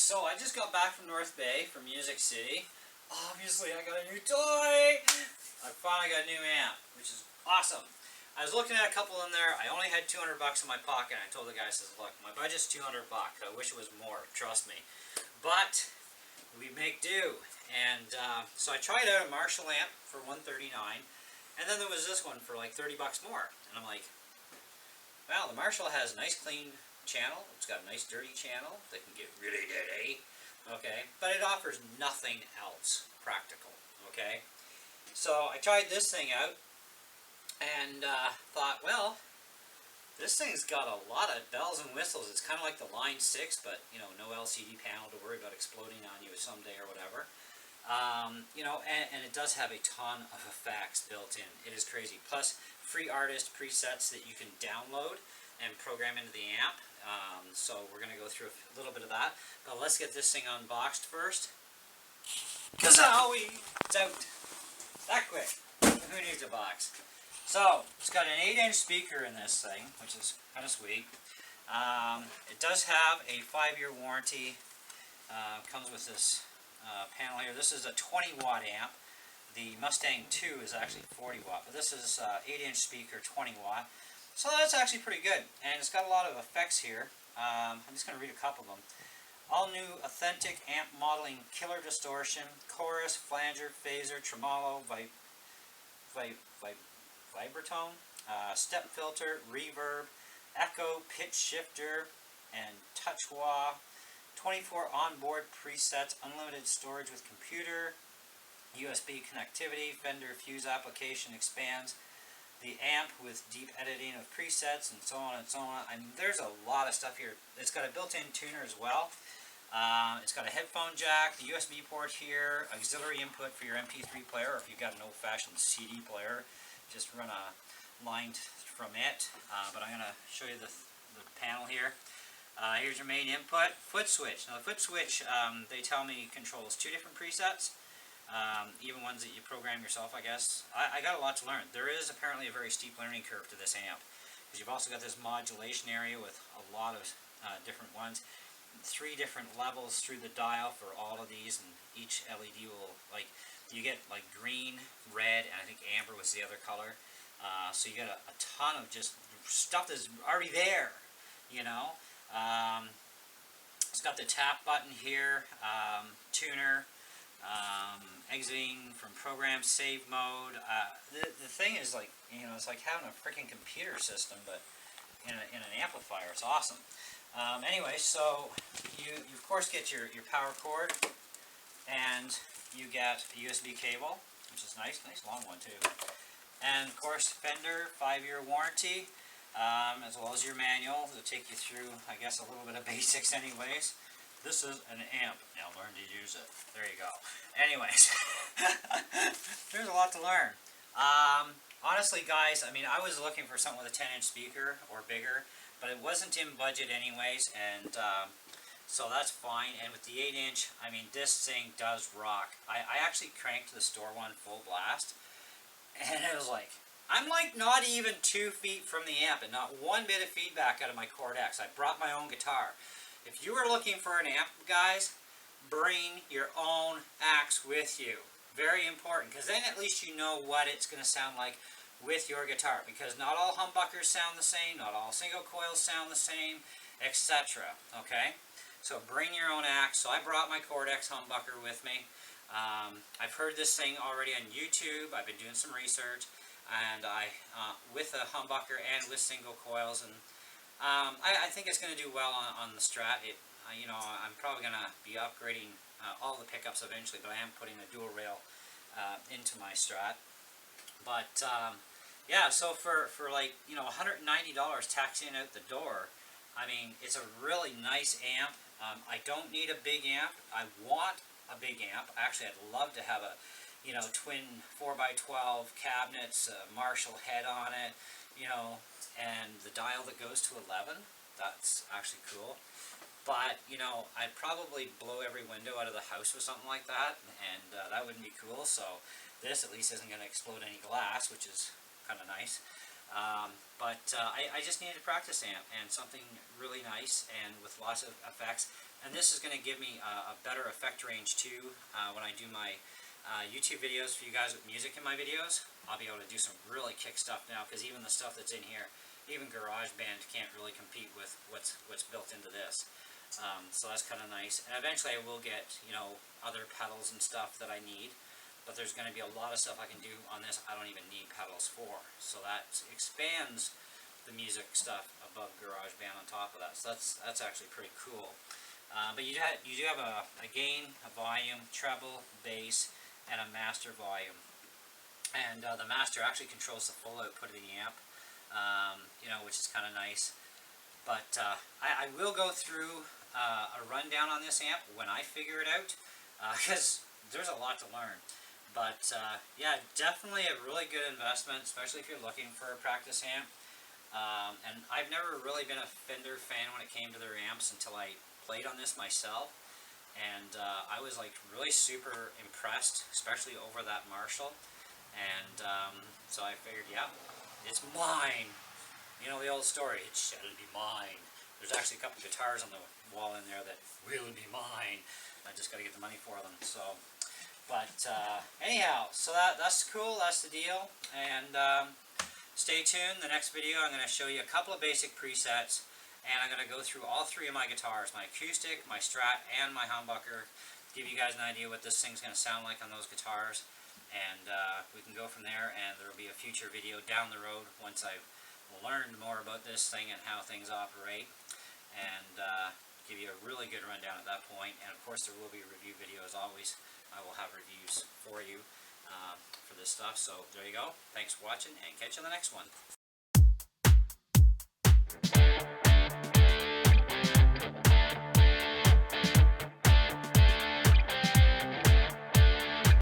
So I just got back from North Bay, from Music City. Obviously I got a new toy! I finally got a new amp, which is awesome. I was looking at a couple in there. I only had 200 bucks in my pocket. I told the guy, I says, look, my budget's 200 bucks. I wish it was more, trust me. But we make do. And so I tried out a Marshall amp for $139, and then there was this one for like 30 bucks more. And I'm like, well, the Marshall has a nice clean channel. It's got a nice dirty channel that can get really dirty. Okay, but it offers nothing else practical. Okay, so I tried this thing out and thought, well, this thing's got a lot of bells and whistles. It's kind of like the Line 6, but you know, no LCD panel to worry about exploding on you someday or whatever. You know, and it does have a ton of effects built in. It is crazy. Plus, free artist presets that you can download and program into the amp. So we're going to go through a little bit of that. But let's get this thing unboxed first. Kazowie! It's out. That quick. Who needs a box? So, it's got an 8-inch speaker in this thing, which is kind of sweet. It does have a 5-year warranty. Comes with this panel here. This is a 20-watt amp. The Mustang 2 is actually 40-watt, but this is 8-inch speaker, 20-watt. So that's actually pretty good, and it's got a lot of effects here. I'm just going to read a couple of them. All new authentic amp modeling, killer distortion, chorus, flanger, phaser, tremolo, vibratone, step filter, reverb, echo, pitch shifter, and touch wah. 24 onboard presets, unlimited storage with computer, USB connectivity, Fender fuse application expands the amp with deep editing of presets, and so on and so on. I mean, there's a lot of stuff here. It's got a built-in tuner as well. It's got a headphone jack, the USB port here, auxiliary input for your MP3 player, or if you've got an old-fashioned CD player, just run a line from it. But I'm going to show you the panel here. Here's your main input. Foot switch. Now the foot switch, they tell me, controls 2 different presets. Even ones that you program yourself, I guess. I got a lot to learn. There is apparently a very steep learning curve to this amp, because you've also got this modulation area with a lot of different ones. 3 different levels through the dial for all of these, and each LED will, like, you get like green, red, and I think amber was the other color. So you got a ton of just stuff that's already there, you know. It's got the tap button here, tuner, exiting from program save mode. The thing is, like, you know, it's like having a freaking computer system, but in an amplifier. It's awesome. Anyway, so you of course get your power cord, and you get a USB cable, which is nice long one too. And of course, Fender 5-year warranty, as well as your manual to take you through, I guess, a little bit of basics anyways. This is an amp. Now learn to use it. There you go. Anyways, there's a lot to learn. Honestly, guys, I mean, I was looking for something with a 10-inch speaker or bigger, but it wasn't in budget anyways, and so that's fine. And with the 8-inch, I mean, this thing does rock. I actually cranked the store one full blast, and it was like, I'm like not even 2 feet from the amp, and not one bit of feedback out of my Cord X. I brought my own guitar. If you are looking for an amp, guys, bring your own axe with you. Very important, because then at least you know what it's going to sound like with your guitar, because not all humbuckers sound the same, not all single coils sound the same, etc. Okay? So bring your own axe. So I brought my Cord X humbucker with me. I've heard this thing already on YouTube. I've been doing some research, and with a humbucker and with single coils, and I think it's going to do well on the Strat. You know, I'm probably going to be upgrading all the pickups eventually, but I am putting a dual rail into my Strat. But yeah, so for like, you know, $190 taxing out the door, I mean, it's a really nice amp. I don't need a big amp. I want a big amp. Actually, I'd love to have a, you know, twin 4x12 cabinets, a Marshall head on it, you know, and the dial that goes to 11. That's actually cool. But, you know, I'd probably blow every window out of the house with something like that, and that wouldn't be cool. So this at least isn't going to explode any glass, which is kind of nice. But I just needed a practice amp and something really nice and with lots of effects. And this is going to give me a better effect range too when I do my YouTube videos for you guys with music in my videos. I'll be able to do some really kick stuff now, because even the stuff that's in here, even GarageBand can't really compete with what's built into this. So that's kind of nice. And eventually I will get, you know, other pedals and stuff that I need. But there's going to be a lot of stuff I can do on this I don't even need pedals for. So that expands the music stuff above GarageBand on top of that. So that's actually pretty cool. But you do have a gain, a volume, treble, bass, and a master volume. And the master actually controls the full output of the amp, you know, which is kind of nice. But I will go through a rundown on this amp when I figure it out, because there's a lot to learn. But yeah, definitely a really good investment, especially if you're looking for a practice amp. And I've never really been a Fender fan when it came to their amps until I played on this myself. And I was like really super impressed, especially over that Marshall. And so I figured, yeah, it's mine. You know the old story, it shall be mine. There's actually a couple guitars on the wall in there that will be mine. I just got to get the money for them. So. But anyhow, so that's cool, that's the deal, and stay tuned. The next video I'm going to show you a couple of basic presets, and I'm going to go through all three of my guitars, my acoustic, my Strat, and my humbucker, give you guys an idea what this thing's going to sound like on those guitars, and we can go from there. And there will be a future video down the road once I've learned more about this thing and how things operate, and give you a really good rundown at that point. And of course there will be a review video as always. I will have reviews for you for this stuff. So there you go. Thanks for watching, and catch you on the next one.